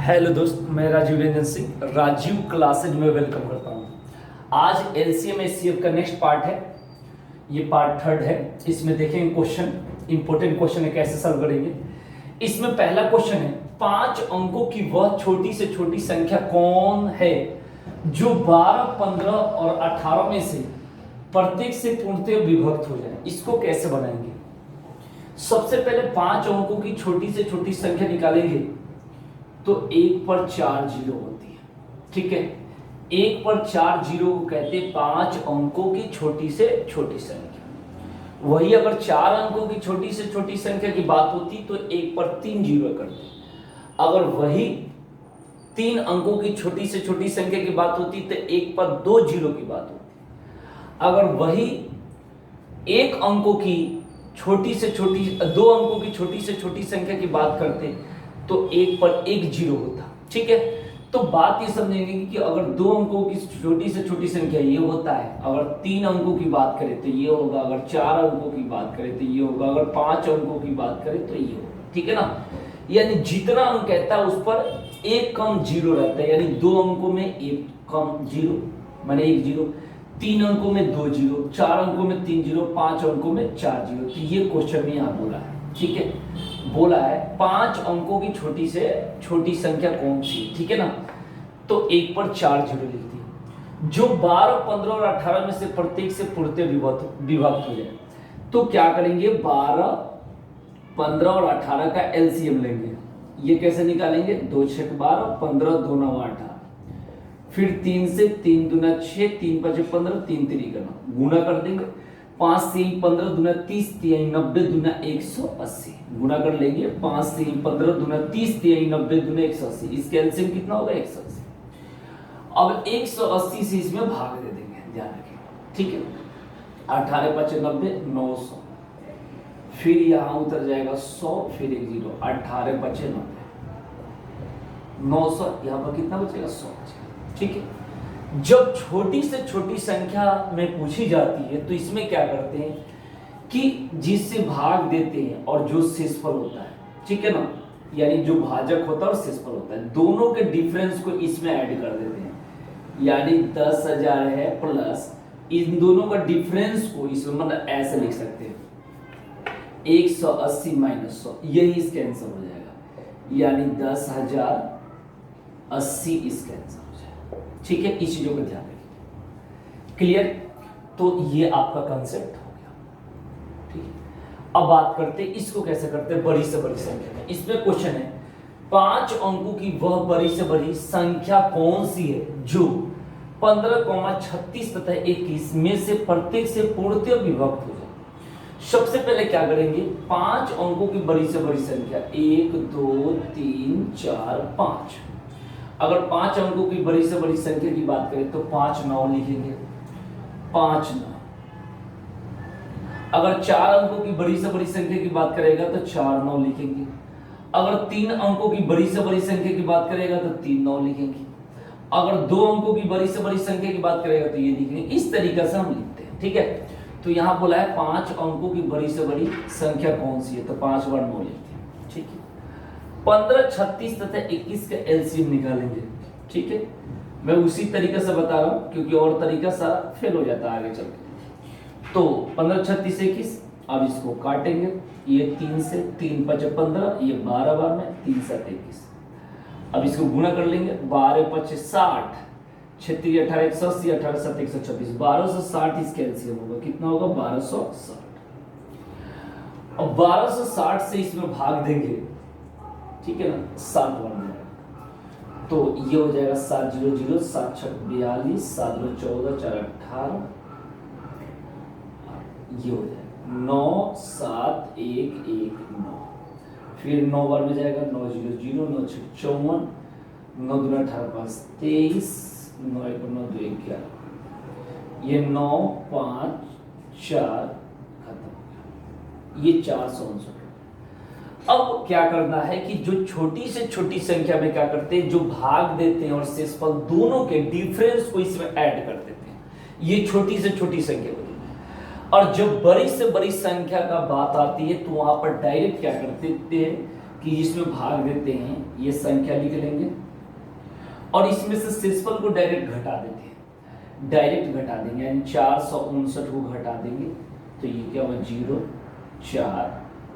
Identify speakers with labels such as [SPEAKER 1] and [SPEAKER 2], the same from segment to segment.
[SPEAKER 1] Hello दोस्त, मैं Rajiv Ranjan Singh Rajiv classes में वेलकम करता हूँ। आज एलसीएम एचसीएफ का नेक्स्ट पार्ट है, ये पार्ट थर्ड है। इसमें देखेंगे क्वेश्चन, इंपॉर्टेंट क्वेश्चन है, कैसे सॉल्व करेंगे। इसमें पहला क्वेश्चन है, 5 अंकों की वह छोटी से छोटी संख्या कौन है जो 12, 15 और 18 में से प्रत्येक से पूर्णतः विभक्त हो जाए। इसको कैसे बनाएंगे? सबसे पहले 5 अंकों की छोटी से छोटी संख्या निकालेंगे तो 1 पर 4 जीरो होती है। ठीक है, 1 पर 4 जीरो को कहते हैं 5 अंकों की छोटी से छोटी संख्या। वही अगर 4 अंकों की छोटी से छोटी संख्या की बात होती तो 1 पर 3 जीरो करते। अगर वही 3 अंकों की छोटी से छोटी संख्या की बात होती तो 1 पर 2 जीरो की बात होती। अगर वही 1 अंकों की छोटी से छोटी 2 अंकों की छोटी से छोटी संख्या की बात करते तो 1 पर 1 जीरो होता। ठीक है, तो बात ये समझेंगे कि अगर 2 अंकों की छोटी से छोटी संख्या ये होता है, अगर 3 अंकों की बात करें तो ये होगा, अगर 4 अंकों की बात करें तो ये होगा, अगर 5 अंकों की बात करें तो ये होगा। ठीक है ना, यानी जितना अंक कहता है उस पर 1 कम जीरो रहता है, यानी 2 अंकों में 1 कम जीरो माने 1 जीरो, 3 अंकों में 2 जीरो, 4 अंकों में 3 जीरो, 5 अंकों में 4 जीरो। तो ये क्वेश्चन में यहाँ बोला है। ठीक है, बोला है 5 अंकों की छोटी से छोटी संख्या कौन सी। ठीक है ना, तो 1 पर 4 जीरो लिख दी, जो 12, 15 और 18 में से प्रत्येक से पूर्णतः विभक्त हो जाए। तो क्या करेंगे, 12, 15 और 18 का एलसीएम लेंगे। ये कैसे निकालेंगे, 2 6 12, 15 2 9 18, फिर 3 से 3 दूना 6, 3 5 15, 3 3 का 9, गुना कर देंगे। 5 3 15 दूना 30, 3 90 दूना 180, गुना कर लेंगे। 5 3 15 दूना 30, 3 90 दूना 180, इसका एलसीएम कितना होगा, 180। अब 180 से इसमें भाग दे देंगे, ध्यान रखें। ठीक है, 18 5 90, 900, फिर यहां उतर जाएगा 100, फिर 1 जीरो, 18 5 90, 900, यहां पर कितना बचेगा, 100 बचेगा। ठीक है, जब छोटी से छोटी संख्या में पूछी जाती है तो इसमें क्या करते हैं कि जिससे भाग देते हैं और जो शेषफल होता है, ठीक है ना, यानी जो भाजक होता है और शेषफल होता है, दोनों के डिफरेंस को इसमें ऐड कर देते हैं। यानी 10,000 है प्लस इन दोनों का डिफरेंस को इसमें मतलब ऐसे लिख सकते हैं, 180 माइनस 100, यही इसका आंसर हो जाएगा। यानी 10,080 इसका आंसर। ठीक है, इस चीजों का ध्यान रखिए। क्लियर? तो ये आपका कंसेप्ट हो गया। ठीक है, अब बात करते हैं इसको कैसे करते हैं बड़ी से बड़ी संख्या में। इसमें क्वेश्चन है, 5 अंकों की वह बड़ी से बड़ी संख्या कौन सी है जो 15, 36 तथा 21 में से प्रत्येक से पूर्णतः विभक्त हो जाए। सबसे पहले क्या करेंगे, 5 अंकों की बड़ी से बड़ी संख्या 1 2 3 4 5। अगर 5 अंकों की बड़ी से बड़ी संख्या की बात करें तो 5 9 लिखेंगे, 5 9। अगर 4 अंकों की बड़ी से बड़ी संख्या की बात करेगा तो 4 9 लिखेंगे। अगर 3 अंकों की बड़ी से बड़ी संख्या की बात करेगा तो 3 9 लिखेंगे। अगर 2 अंकों की बड़ी से बड़ी संख्या की बात करेगा तो ये लिखेंगे। इस तरीके से हम लिखते हैं। ठीक है, तो यहां बोला है 5 अंकों की बड़ी से बड़ी संख्या कौन सी है, तो 5 बार 9 लिखते हैं। ठीक है, 15, 36 तथा 21 का एलसीएम निकालेंगे। ठीक है, मैं उसी तरीके से बता रहा हूं क्योंकि और तरीका सारा फेल हो जाता है आगे चल के। तो 15 36 21, अब इसको काटेंगे, ये 3 से 3 5 15, ये 12 बार में 3 7 21। अब इसको गुना कर लेंगे, 12 5 60, 36 18 180, 18 7 126, 1260 इसका एलसीएम होगा। कितना होगा, 1260। अब 1260 से इसमें भाग देंगे, ठीक है ना, 7 बार में, तो ये हो जाएगा 7 0 0, 7 6 42, 7 2 14, 4 18, ये हो जाएगा 9 7 1 1 9, फिर 9 बार में जाएगा, 9 0 0, 9 6 54, 9 2 18 5 23, 9 1 9 2 11, ये 9 5 4 खत्म, ये 459। अब क्या करना है कि जो छोटी से छोटी संख्या में क्या करते हैं, जो भाग देते हैं और शेषफल दोनों के डिफरेंस को इसमें ऐड कर देते हैं। ये छोटी से छोटी संख्या होती है। और जब बड़ी से बड़ी संख्या का बात आती है तो वहां पर डायरेक्ट क्या करते हैं कि जिसमें भाग देते हैं ये संख्या लिख लेंगे और इसमें से शेषफल को डायरेक्ट घटा देते हैं, डायरेक्ट घटा देंगे, यानी 459 को घटा देंगे तो ये क्या हुआ 0 4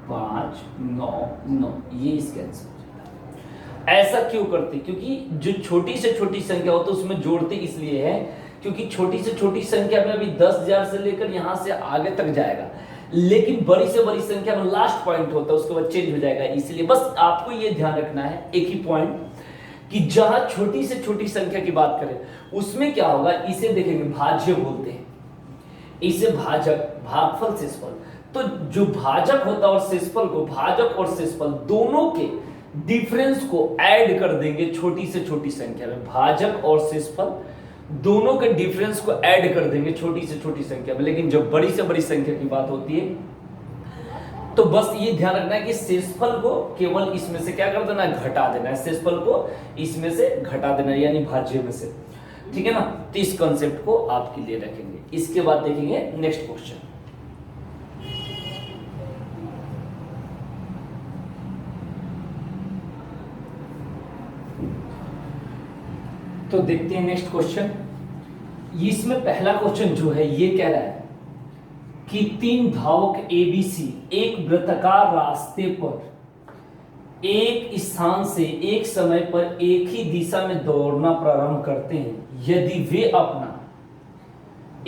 [SPEAKER 1] 5 9 9, ये इसके आंसर हो जाता है। ऐसा क्यों करते? क्योंकि जो छोटी से छोटी संख्या हो तो उसमें जोड़ते इसलिए है क्योंकि छोटी से छोटी संख्या में अभी 10,000 से लेकर यहां से आगे तक जाएगा, लेकिन बड़ी से बड़ी संख्या में लास्ट पॉइंट होता है, उसके बाद चेंज हो जाएगा। इसलिए बस आपको ये ध्यान रखना है एक ही पॉइंट कि जहां छोटी से छोटी संख्या की बात करें उसमें क्या होगा, इसे देखेंगे भाज्य बोलते हैं, इसे भाजक, भागफल, शेषफल। तो जो भाजक होता है और शेषफल को, भाजक और शेषफल दोनों के डिफरेंस को ऐड कर देंगे छोटी से छोटी संख्या में, भाजक और शेषफल दोनों के डिफरेंस को ऐड कर देंगे छोटी से छोटी संख्या में। लेकिन जब बड़ी से बड़ी संख्या की बात होती है तो बस ये ध्यान रखना है कि शेषफल को केवल इसमें से क्या कर देना है, घटा देना है, शेषफल को इसमें से घटा देना है, यानी भाज्य में से। ठीक है ना, तो इस कॉन्सेप्ट को आपके लिए रखेंगे। इसके बाद देखेंगे नेक्स्ट क्वेश्चन। तो देखते हैं नेक्स्ट क्वेश्चन। इसमें पहला क्वेश्चन जो है ये कह रहा है कि 3 धावक एबीसी एक वृत्ताकार रास्ते पर एक स्थान से एक समय पर एक ही दिशा में दौड़ना प्रारंभ करते हैं। यदि वे अपना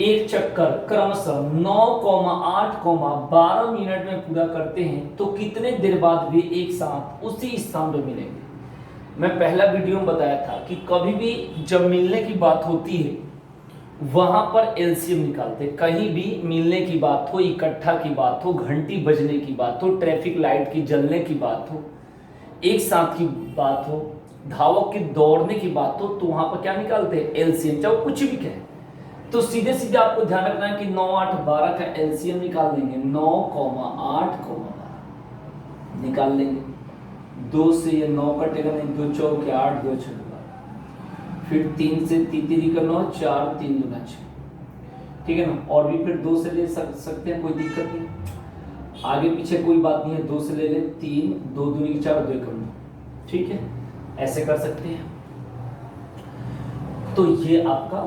[SPEAKER 1] एक चक्कर क्रमशः 9, 8, 12 मिनट में पूरा करते हैं तो कितने देर बाद वे एक साथ उसी स्थान पर मिलेंगे? मैं पहला वीडियो में बताया था कि कभी भी जब मिलने की बात होती है वहां पर एलसीएम निकालते। कहीं भी मिलने की बात हो, इकट्ठा की बात हो, घंटी बजने की बात हो, ट्रैफिक लाइट की जलने की बात हो, एक साथ की बात हो, धावक के दौड़ने की बात हो, तो वहां पर क्या निकालते हैं? एलसीएम, चाहे कुछ भी कहे। तो सीधे सीधे आपको ध्यान रखना है कि 9, 8, 12 का एलसीएम निकाल लेंगे। 9, 8, 12 निकाल लेंगे। 2 से ये 9 कटेगा नहीं, 2 चौके 8, 2 6 12, फिर 3 से 3 का 9, 4 3 दूना 6। ठीक है ना, और भी फिर 2 से ले सकते हैं, कोई दिक्कत नहीं, आगे पीछे कोई बात नहीं है। 2 से ले ले 3, 2 दूनी 4, 2 1 9। ठीक है, ऐसे कर सकते हैं। तो ये आपका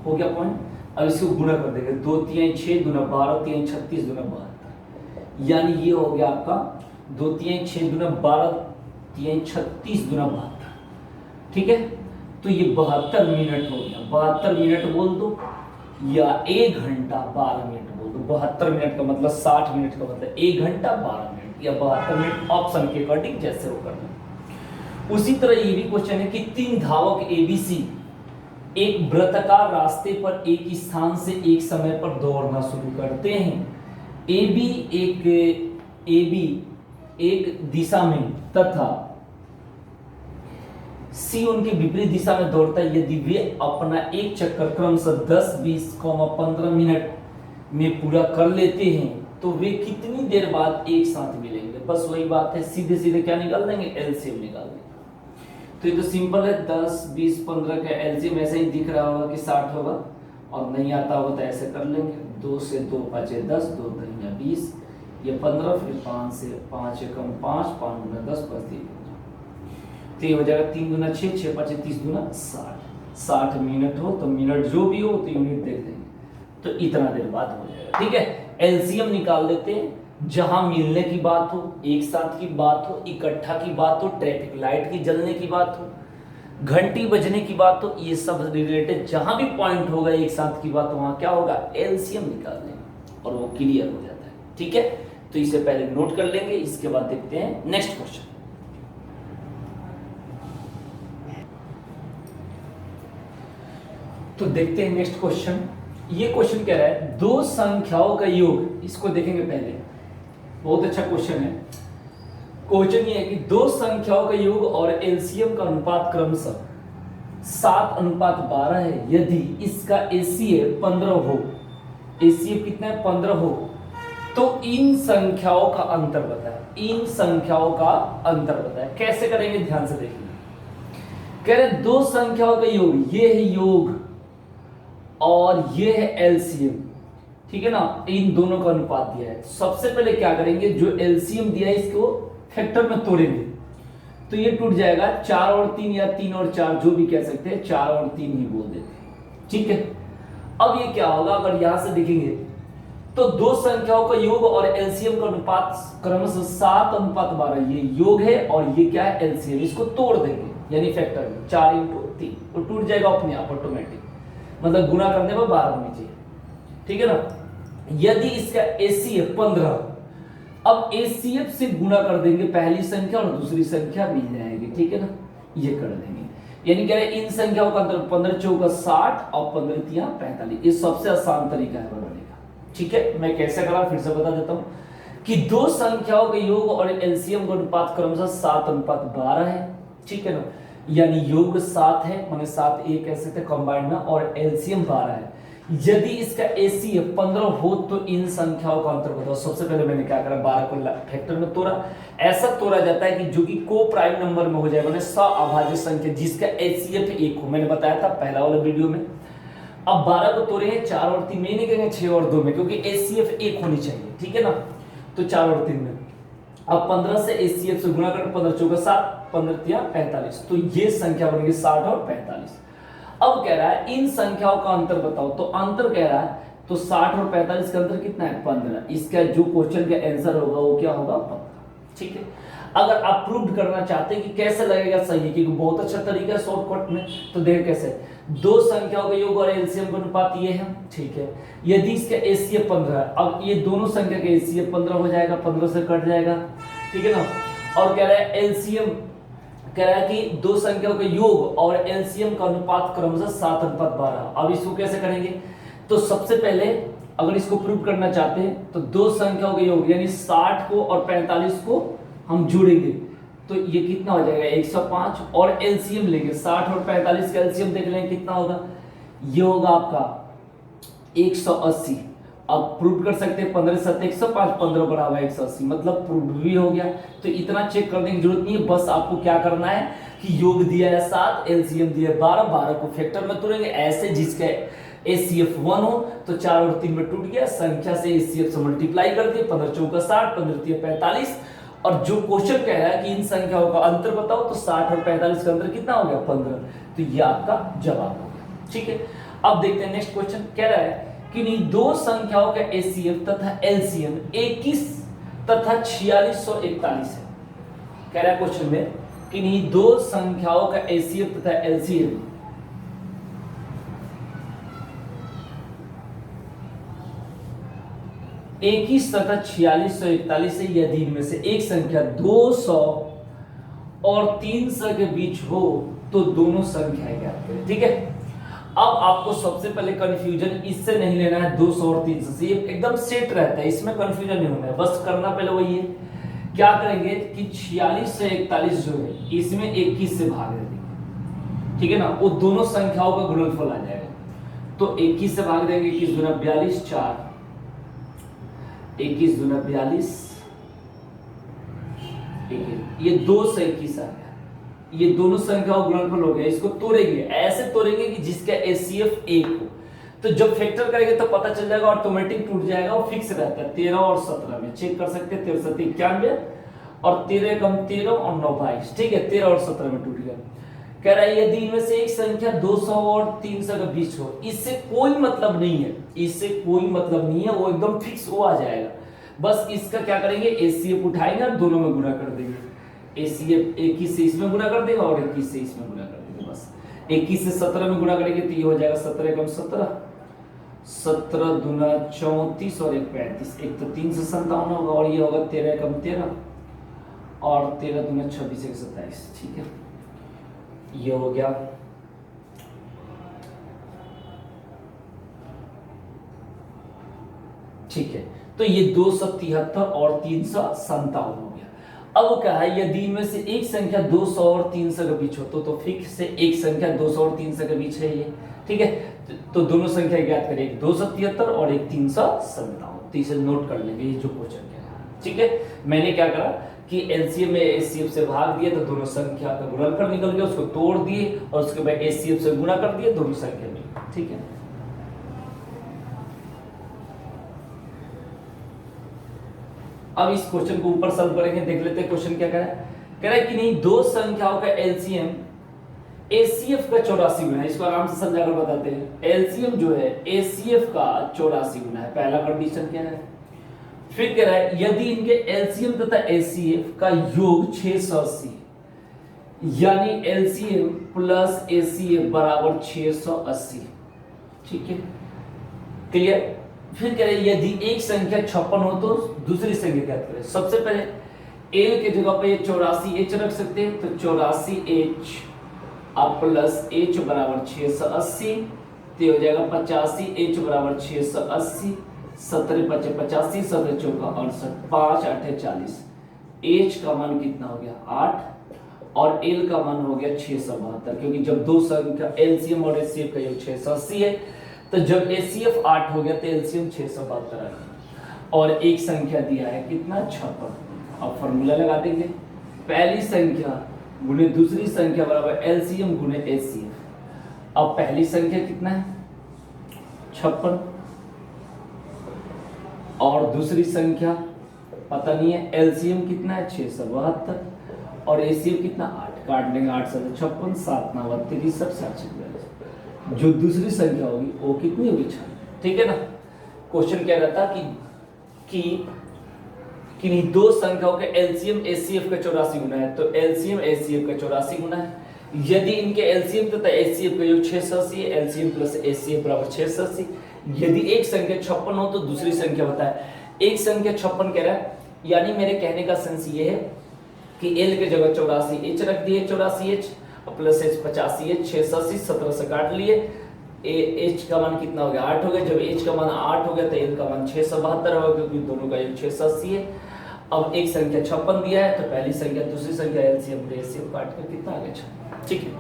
[SPEAKER 1] हो गया पॉइंट। अब इसको गुणा कर देंगे। 2 3 6 दूना 12, 3 36 दूना 72, यानी ये हो गया आपका 2 3 6 दूना 12, 3 36 दूना 72। ठीक है, तो ये 72 मिनट हो गया। 72 मिनट बोल दो या 1 घंटा 12 मिनट बोल दो। 72 मिनट का मतलब 60 मिनट का मतलब 1 घंटा 12 मिनट या 72 मिनट, ऑप्शन के अकॉर्डिंग जैसे हो करना। उसी तरह ये भी क्वेश्चन है कि 3 धावक एबीसी एक वृत्ताकार रास्ते पर एक स्थान से एक समय पर दौड़ना शुरू करते हैं। एबी एक दिशा में तथा सी उनके विपरीत दिशा में दौड़ता है। यदि वे अपना एक चक्कर क्रमशः 10, 20, 15 मिनट में पूरा कर लेते हैं तो वे कितनी देर बाद एक साथ मिलेंगे? बस वही बात है, सीधे सीधे क्या निकाल देंगे? एलसीएम निकाल देंगे। तो ये तो सिंपल है, 10, 20, 15 का एलसीएम ऐसे ही दिख रहा होगा कि 60 होगा, और नहीं आता होगा तो ऐसे कर लेंगे। 2 से 2 5 10, 2 3 20, ये 15, फिर 5 से 5 कम 5, 5 गुना 10, 5 3, तो ये हो जाएगा 3 गुना 6, 6 5 30 गुना 60। 60 मिनट हो तो मिनट जो भी हो तो यूनिट देख लेंगे, तो इतना देर बाद हो जाएगा। ठीक है, एलसीएम निकाल देते हैं। जहां मिलने की बात हो, एक साथ की बात हो, इकट्ठा की बात हो, ट्रैफिक लाइट की जलने की बात हो, घंटी बजने की बात हो, ये सब रिलेटेड जहां भी पॉइंट होगा एक साथ की बात, वहां क्या होगा? एलसीएम निकाल देंगे और वो क्लियर हो जाता है। ठीक है, तो इसे पहले नोट कर लेंगे। इसके बाद देखते हैं नेक्स्ट क्वेश्चन। तो देखते हैं नेक्स्ट क्वेश्चन। ये क्वेश्चन कह रहा है 2 संख्याओं का योग। इसको देखेंगे पहले, बहुत अच्छा क्वेश्चन है। क्वेश्चन ये है कि 2 संख्याओं का योग और एलसीएम का अनुपात क्रमशः 7:12 है। यदि इसका एसीएफ 15 हो, एसीएफ कितना है? 15 हो, तो इन संख्याओं का अंतर बताए। इन संख्याओं का अंतर बताए। कैसे करेंगे? ध्यान से देखिए। कह रहे 2 संख्याओं का योग, ये है योग और ये है एलसीएम। ठीक है ना, इन दोनों का अनुपात दिया है। सबसे पहले क्या करेंगे? जो एलसीएम दिया है इसको फैक्टर में तोड़ेंगे। तो ये टूट जाएगा 4 और 3 या 3 और 4 जो भी कह सकते हैं, 4 और 3 ही बोल देते हैं। ठीक है, अब ये क्या होगा, अगर यहां से देखेंगे तो दो संख्याओं का योग और एलसीएम का अनुपात क्रमशः 7:12, ये योग है और ये क्या है, एलसीएम। इसको तोड़ देंगे यानी फैक्टर में 4 × 3 तो टूट जाएगा अपने आप ऑटोमेटिक, मतलब गुना करने पर 12 होनी चाहिए। ठीक है ना। यदि इसका एसीएफ 15, अब एसीएफ से गुना कर देंगे पहली संख्या और दूसरी संख्या मिल जाएगी। ठीक है ना, ये कर देंगे, यानी क्या है, इन संख्याओं का अंतर 15 चौका 60 और 15 तिया 45। ये सबसे आसान तरीका है बनाने का। ठीक है, मैं कैसे करा फिर से बता देता हूं कि दो संख्याओं के योग और एलसीएम का अनुपात क्रमशः 7:12 है। ठीक है ना, यानी योग 7 है, माने 7 एक कह सकते कंबाइंड में, और एलसीएम 12 है। यदि इसका एसीएफ 15 हो तो इन संख्याओं का अंतर बताओ। सबसे पहले मैंने क्या करा, 12 को फैक्टर में तोड़ा। ऐसा तोड़ा जाता है कि जो कि को प्राइम नंबर में हो जाए, माने सअभाज्य संख्या जिसका एसीएफ 1 हो। मैंने बताया था पहला वाला वीडियो में। अब 12 को तोड़े हैं 4 और 3 में, नहीं कहेंगे 6 और 2 में, क्योंकि एसीएफ 1 होनी चाहिए। ठीक है ना, तो 4 और 3 में। अब 15 से एसीएफ से गुणा करें, 15 चौका 7, 15 तिया 45, तो ये संख्या बनेगी 60 और 45। अब कह रहा है इन संख्याओं का अंतर बताओ, तो अंतर कह रहा है तो 60 और 45 का अंतर कितना है, 15। इसका जो क्वेश्चन का आंसर होगा वो क्या होगा, 15। ठीक है, अगर आप प्रूव करना चाहते हैं कि कैसे लगेगा सही है, क्योंकि बहुत अच्छा तरीका है शॉर्टकट में, तो देख कैसे, दो संख्याओं का योग और एलसीएम का अनुपात ये है। ठीक है, यदि इसका एसीएफ 15 है, अब ये दोनों संख्या का एसीएफ 15 हो जाएगा, 15 से कट जाएगा। ठीक है ना, और कह रहा है एलसीएम, कह रहा है कि दो संख्याओं के योग और एलसीएम का अनुपात क्रमशः 7:12। अब इसको कैसे करेंगे, तो सबसे पहले अगर इसको प्रूव करना चाहते हैं तो दो संख्याओं के योग यानी 60 को और 45 को हम जोड़ेंगे, तो ये कितना हो जाएगा 105, और एलसीएम लेंगे 60 और 45 का एलसीएम देख लेंगे कितना होगा, ये होगा आपका 180। अब प्रूव कर सकते हैं 15 7 105, 15 बराबर 180, मतलब प्रूव भी हो गया। तो इतना चेक करने की जरूरत नहीं है, बस आपको क्या करना है कि योग दिया है 7, एलसीएम दिया है 12, 12 को फैक्टर में तोड़ेंगे ऐसे जिसका एसीएफ 1 हो, तो 4 और 3 में टूट गया, संख्या से एसीएफ से मल्टीप्लाई कर दिए, 15 चौका 60, 15 तिया 45, और जो क्वेश्चन कह रहा है कि इन संख्याओं का अंतर बताओ, तो 60 और 45 का अंतर कितना हो गया, 15। तो ये आपका जवाब हो गया। ठीक है, अब देखते हैं नेक्स्ट क्वेश्चन। कह रहा है कि नहीं दो संख्याओं का एसीएफ तथा एलसीएम 21 तथा 4641 है। कह रहा है क्वेश्चन में कि नहीं दो संख्याओं का एसीएफ तथा एलसीएम 21 तथा 4641 है। यदि इनमें से एक संख्या 200 और 300 के बीच हो तो दोनों संख्याएं ज्ञात करें। ठीक है, अब आपको सबसे पहले कंफ्यूजन इससे नहीं लेना है, 200 और 300 से, ये एकदम सेट रहता है, इसमें कंफ्यूजन नहीं होना है। बस करना पहले वही है, क्या करेंगे कि 46 से 41 जो है इसमें 21 से भाग देंगे। ठीक है ना, वो दोनों संख्याओं का गुणनफल आ जाएगा, तो 21 से भाग देंगे, 21 दूना 42, 4, 21 दूना 42, ये 2 से 21 आ गया। ये दोनों संख्याओं का गुणनफल हो गया, इसको तोड़ेंगे, ऐसे तोड़ेंगे कि जिसका एसीएफ 1 हो, तो जब फैक्टर करेंगे तो पता चल जाएगा, ऑटोमेटिक टूट जाएगा, वो फिक्स रहता है। 13 और 17 में चेक कर सकते हैं, 13 7 91, और 13 कम 13 और 9 22। ठीक है, 13 और 17 में टूट गया। कह रहा है यदि इनमें से एक संख्या 200 और 300 के बीच हो, इससे कोई मतलब नहीं है, इससे कोई मतलब नहीं है, वो एकदम फिक्स वो आ जाएगा। बस इसका क्या करेंगे, एसीएफ उठाएंगे और दोनों में गुणा कर देंगे। एसीएफ 21 से इसमें गुणा कर देगा और 21 से इसमें गुणा कर देंगे। बस 21 से 17 में गुणा करेंगे तो ये हो जाएगा 17 कम 17, 17 दूना 34 और 1 35, एक तो 3 से 57 होगा, और ये होगा 13 कम 13 और 13 दूना 26 1 27। ठीक है, ये हो गया। ठीक है, तो ये 273 और 357 हो गया। अब क्या है, यदि इनमें से एक संख्या 200 और 300 के बीच हो तो फिक्स से एक संख्या 200 और 300 के बीच है ये। ठीक है, तो दोनों संख्या ज्ञात करें, एक 273 और एक 357, तो इसे नोट कर लेंगे, ये जो क्वेश्चन है। ठीक है, मैंने क्या करा कि एलसीएम में एसीएफ से भाग दिया तो दोनों संख्या का गुणनफल निकल गया, उसको तोड़ दिए और उसके बाद एसीएफ से गुणा कर दिया, दोनों संख्या में। ठीक है, अब इस क्वेश्चन को ऊपर सॉल्व करेंगे, देख लेते हैं क्वेश्चन क्या कह रहा है कह रहा है कि नहीं दो संख्याओं का एलसीएम एसीएफ का 84 गुना है। इसको आराम से समझाकर बताते हैं। एलसीएम जो है एसीएफ का 84 गुना है, पहला कंडीशन क्या है। फिर कह रहा है यदि इनके एलसीएम तथा एसीएफ का योग 680 यानी एलसीएम प्लस एसीएफ बराबर 680। ठीक है, क्लियर। फिर कह रहे हैं यदि एक संख्या 56 हो तो दूसरी संख्या क्या करें। सबसे पहले एल के जगह पे 84H रख सकते हैं, तो 84H अब प्लस H बराबर 680, तो हो जाएगा 85H बराबर 680, 17 5 85, 17 चौका 68, 5 8 40। H का मान कितना हो गया 8 और L का मान हो गया 672, क्योंकि जब दो संख्या एलसीएम और एचसीएफ का योग 680 है तो जब एचसीएफ 8 हो गया तो एलसीएम 672 आ गया। और एक संख्या दिया है कितना 56। अब फॉर्मूला लगा देंगे, पहली संख्या गुणे दूसरी संख्या बराबर एलसीएम गुणे एचसीएफ। अब पहली संख्या कितना है 56 और दूसरी संख्या पता नहीं है, एलसीएम कितना है 672 और एचसीएफ कितना 8। काट लेंगे 8 से 56, 7 9 33 7 जो दूसरी संख्या होगी वो कितनी होगी 6। ठीक है ना। क्वेश्चन कह रहा था कि नहीं दो संख्याओं के एलसीएम एचसीएफ का 84 गुना है, तो एलसीएम एचसीएफ का 84 गुना है। यदि इनके एलसीएम तथा एचसीएफ का योग 680 है, एलसीएम प्लस एचसीएफ बराबर 680। यदि एक संख्या 56 हो तो दूसरी संख्या बताए। एक संख्या 56 कह रहा है, यानी मेरे कहने का सेंस ये है कि एल के जगह 84H रख दिए, 84H प्लस H 85H 680, 17 से काट लिए। H का मान कितना हो गया 8 हो गया। जब H का मान 8 हो गया तो L का मान 672 होगा, क्योंकि दोनों का योग 680 है। अब एक संख्या 56 दिया है, तो पहली संख्या दूसरी संख्या एलसीएम एचसीएफ काट कर कितना आ गया 6। ठीक है,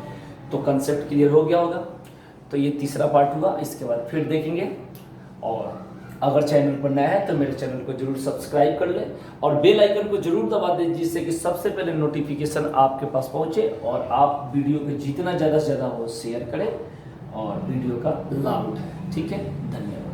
[SPEAKER 1] तो कंसेप्ट क्लियर हो गया होगा। तो ये तीसरा पार्ट हुआ, इसके बाद फिर देखेंगे। और अगर चैनल पर नया है तो मेरे चैनल को जरूर सब्सक्राइब कर ले और बेल आइकन को जरूर दबा दें, जिससे कि सबसे पहले नोटिफिकेशन आपके पास पहुंचे और आप वीडियो को जितना ज़्यादा से ज़्यादा हो शेयर करें और वीडियो का लाभ उठाएं। ठीक है, धन्यवाद।